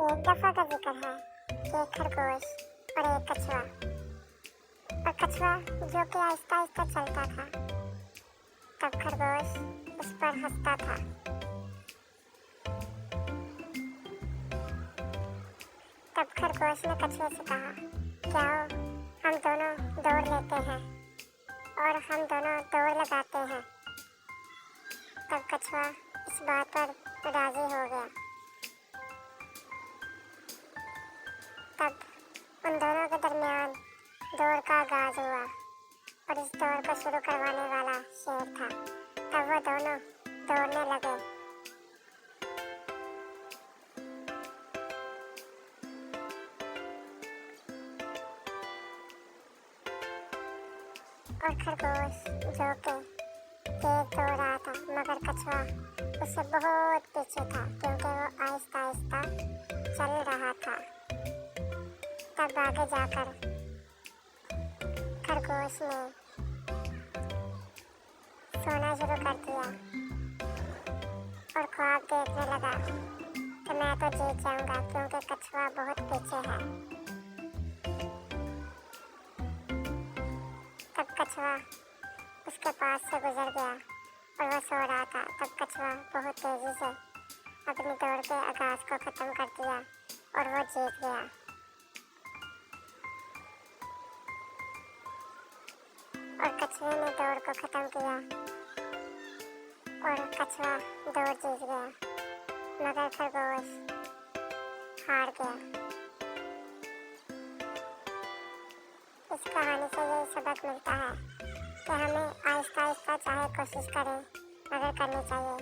एक दफा का जिक्र है कि एक खरगोश और एक कछुआ, और कछुआ जो कि आहिस्ता आहिस्ता चलता था। तब खरगोश उस पर हंसता था। तब खरगोश ने कछुए से कहा, क्या हम दोनों दौड़ लेते हैं और हम दोनों दौड़ लगाते हैं। तब कछुआ इस बात पर राजी हो गया। तब उन दोनों के दरमियान दौड़ का आगाज हुआ और इस दौड़ को शुरू करवाने वाला शेर था। तब वो दोनों दौड़ने लगे। और खरगोश जो कि तेज दौड़ रहा था, मगर कछुआ उससे बहुत पीछे था क्योंकि वो आहिस्ता आहिस्ता चल रहा था। तब आगे जाकर खरगोश ने सोना शुरू कर दिया और ख्वाब देखने लगा कि मैं तो जीत जाऊंगा क्योंकि कछुआ बहुत पीछे है। तब कछुआ उसके पास से गुजर गया और वह सो रहा था। तब कछुआ बहुत तेजी से अपनी दौड़ के आगाज को खत्म कर दिया और वो जीत गया। और कछुए ने दौड़ को खत्म किया और कछुआ दौड़ जीत गया, मगर खरगोश हार गया। इस कहानी से यही सबक मिलता है कि हमें आहिस्ता आहिस्ता चाहे कोशिश करें मगर करनी चाहिए।